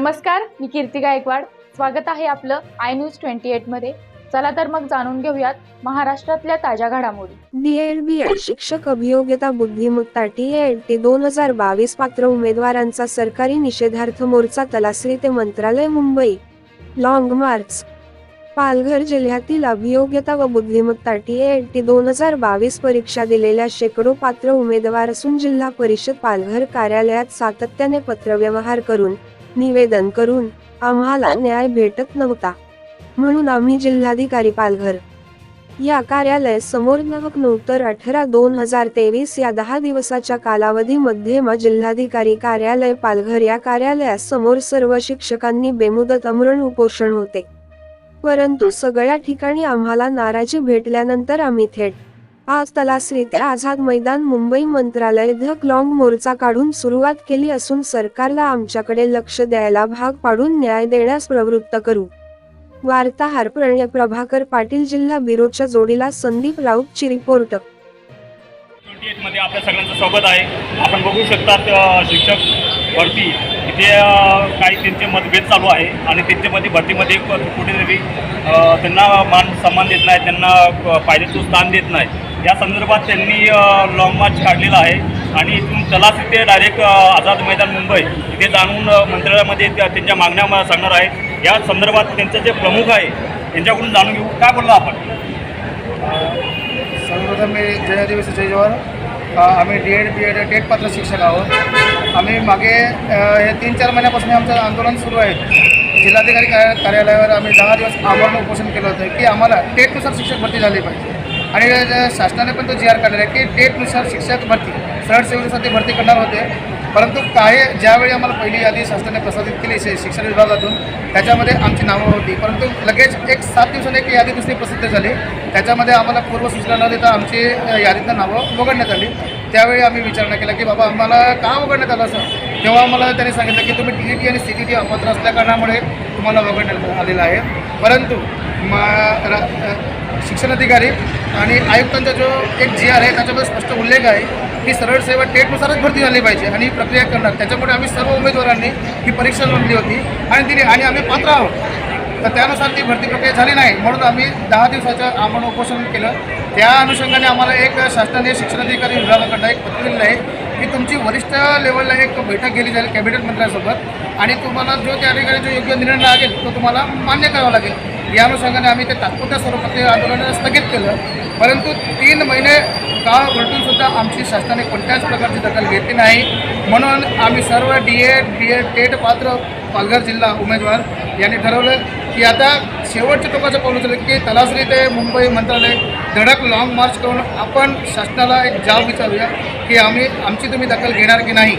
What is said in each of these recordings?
नमस्कार, मी कीर्ती गायकवाड। स्वागत आहे आपलं आय न्यूज 28 मध्ये। चला तर मग जाणून घेऊयात महाराष्ट्रातल्या ताज्या घडामोडी। DED शिक्षक अभियोग्यता बुद्धिमत्ता TET 2022 पात्र उमेदवारांचा सरकारी निषेधार्थ मोर्चा तलासरी ते मंत्रालय मुंबई। Long march. पालघर जिल्ह्यातील अभियोग्यता व बुद्धिमत्ता TET 2022 परीक्षा दिलेल्या शेकडो पात्र उमेदवार असून जिल्हा परिषद पालघर कार्यालयात सातत्याने पत्रव्यवहार करून निवेदन करून आम्हाला न्याय भेटत नव्हता, म्हणून आम्ही जिल्हाधिकारी पालघर या कार्यालय समोर 9/18/2023 या 10 दिवसाच्या कालावधीमध्ये जिल्हाधिकारी कार्यालय पालघर या कार्यालयासमोर सर्व शिक्षकांनी बेमुदत आमरण उपोषण होते। परंतु सगळ्या ठिकाणी आम्हाला नाराजी भेटल्यानंतर आम्ही थेट आज तलासरी ते आझाद मैदान मुंबई मंत्रालय धक लॉंग मोर्चा काढून सुरुवात केली असून सरकारला आमच्याकडे लक्ष द्यायला भाग पाडून न्याय देण्यास प्रवृत्त करू। वार्ताहर प्रणय प्रभाकर पाटील, जिल्हा ब्युरोच्या जोडीला संदीप राऊतची रिपोर्ट। 28 मध्ये आपल्या सगळ्यांचं स्वागत आहे। आपण बघू शकतात शिक्षक भरती इथे काही त्यांचे मतभेद चालू आहे आणि त्यांच्यामध्ये भरतीमध्ये कुठेतरी त्यांना मान सन्मान देत नाही, त्यांना पाहिजे तो स्थान देत नाही। या संदर्भात त्यांनी लॉंग मार्च काढलेला आहे आणि इथून तलासरी ते डायरेक्ट आझाद मैदान मुंबई इथे जाणून मंत्रालयामध्ये त्यांच्या मागण्या सांगणार आहे। या संदर्भात त्यांचे जे प्रमुख आहे त्यांच्याकडून जाणून घेऊ। काय बोलला आपण? सर्वप्रथम मी जय आदिवासी जय जवाहर। आम्ही DED BED टेट पात्र शिक्षक आहोत। आम्ही मागे हे 3-4 महिन्यापासून आमचं आंदोलन सुरू आहे। जिल्हाधिकारी कार्यालयावर आम्ही 10 दिवस आमरण उपोषण केलं होतं की आम्हाला टेटनुसार शिक्षक भरती झाली पाहिजे आणि शासनाने पण तो GR काढलेला आहे की टेटनुसार शिक्षक भरती सरळ सेवेसाठी भरती करणार होते। परंतु ज्यावेळी आम्हाला पहिली यादी शासनाने प्रसारित केली शिक्षण विभागातून, त्याच्यामध्ये आमची नावं होती, परंतु लगेच 7 दिवसांनी एक यादी दुसरी प्रसिद्ध झाली। त्याच्यामध्ये आम्हाला पूर्वसूचना न देता आमची यादीतनं नावं वगळण्यात आली। त्यावेळी आम्ही विचारणा केला की बाबा आम्हाला का वगळण्यात आलं असं। तेव्हा आम्हाला त्यांनी सांगितलं की तुम्ही TET आणि CTT अपात्र असल्या कारणामुळे तुम्हाला वगळण्यात आलेलं आहे। परंतु शिक्षणाधिकारी आणि आयुक्तांचा जो एक GR आहे त्याच्यामध्ये स्पष्ट उल्लेख आहे की सरळ सेवा टेटनुसारच भरती झाली पाहिजे आणि प्रक्रिया करणार। त्याच्यामुळे आम्ही सर्व उमेदवारांनी ही परीक्षा नोंदली होती आणि आम्ही पात्र आहोत, तर त्यानुसार ती भरती प्रक्रिया झाली नाही, म्हणून आम्ही 10 दिवसाचं आमरण उपोषण केलं। त्या अनुषंगाने आम्हाला एक शासनाने शिक्षणाधिकारी विभागाकडनं एक पत्र दिलेलं आहे की तुमची वरिष्ठ लेवलला एक बैठक गेली जाईल कॅबिनेट मंत्र्यांसोबत आणि तुम्हाला जो त्या ठिकाणी जो योग्य निर्णय लागेल तो तुम्हाला मान्य करावा लागेल। या अनुषंगाने आम्ही ते तात्पुरत्या स्वरूपात ते आंदोलन स्थगित केलं। परंतु 3 महिने काळ उलटूनसुद्धा आमची शासनाने कोणत्याच प्रकारची दखल घेतली नाही, म्हणून आम्ही सर्व DED BED टेट पात्र पालघर जिल्हा उमेदवार यांनी ठरवलं की आता शेवटच्या टोकाचं पाऊल उचललं की तलासरी ते मुंबई मंत्रालय धडक लॉंग मार्च करून आपण शासनाला एक जाब विचारूया की आमची तुम्ही दखल घेणार की नाही।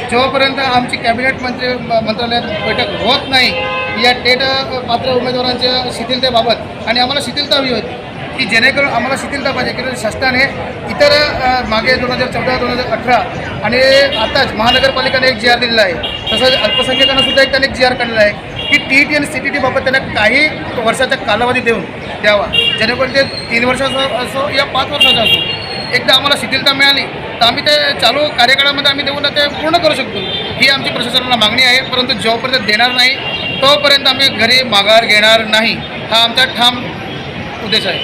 जेव्हापर्यंत आमची कॅबिनेट मंत्रालयात बैठक होत नाही या टेट पात्र उमेदवारांच्या शिथिलतेबाबत, आणि आम्हाला शिथिलता हवी होती की जेणेकरून आम्हाला शिथिलता पाहिजे की शासनाने इतर मागे 2014-2018 आणि आताच महानगरपालिकेने एक GR दिलेला आहे, तसंच अल्पसंख्याकांना सुद्धा त्यांनी एक GR काढलेला आहे की TET आणि CTT बाबत त्यांना काही वर्षाचा कालावधी द्यावा, जेणेकरून ते 3 वर्षाचा असो या 5 वर्षाचा असो। एकदा आम्हाला शिथिलता मिळाली तर आम्ही ते चालू कार्यकाळामध्ये आम्ही देऊन ते पूर्ण करू शकतो, ही आमची प्रशासनाला मागणी आहे। परंतु जोपर्यंत देणार नाही तोपर्यंत आम्ही घरी माघार घेणार नाही, हा आमचा ठाम उद्देश आहे।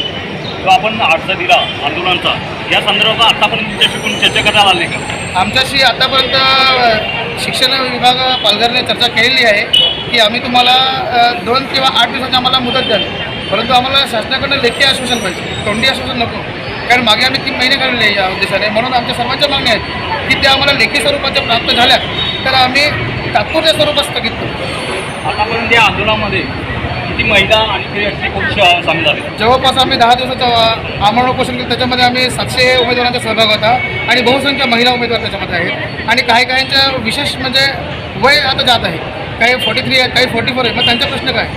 जो आपण अर्ज दिला आंदोलनाचा, या संदर्भात आतापर्यंत तुमच्याशी कोणी चर्चा करण्यात आली का? आमच्याशी आतापर्यंत शिक्षण विभाग पालघरने चर्चा केलेली आहे की आम्ही तुम्हाला 2 किंवा 8 दिवसाची आम्हाला मुदत द्याल, परंतु आम्हाला शासनाकडनं लेखी आश्वासन पाहिजे, तोंडी आश्वासन नको, कारण मागे आम्ही 3 महिने काढले या उद्देशाने। म्हणून आमच्या सर्वांच्या मागण्या आहेत की त्या आम्हाला लेखी स्वरूपाच्या प्राप्त झाल्या तर आम्ही तात्पुरत्या स्वरूपात स्थगित करू। आतापर्यंत या आंदोलनामध्ये किती महिला आणि पुरुष सामील झाले? जवळपास आम्ही 10 दिवसाचं आमरण उपोषण केलं, त्याच्यामध्ये आम्ही 700 उमेदवारांचा सहभाग होता आणि बहुसंख्य महिला उमेदवार त्याच्यामध्ये आहेत आणि काहींचं विशेष म्हणजे वय आता जात आहे, काही 43 आहेत, काही 44 आहे। मग त्यांचा प्रश्न काय?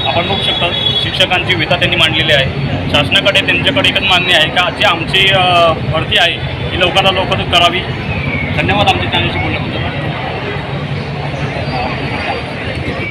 आपण बघू शकता शिक्षकांची व्यथा त्यांनी मांडलेली आहे। शासनाकडे त्यांच्याकडे एकच मागणी आहे का जी आमची भरती आहे ही लवकरात लवकर करावी। धन्यवाद आमच्या चॅनलशी बोलण्याबद्दल।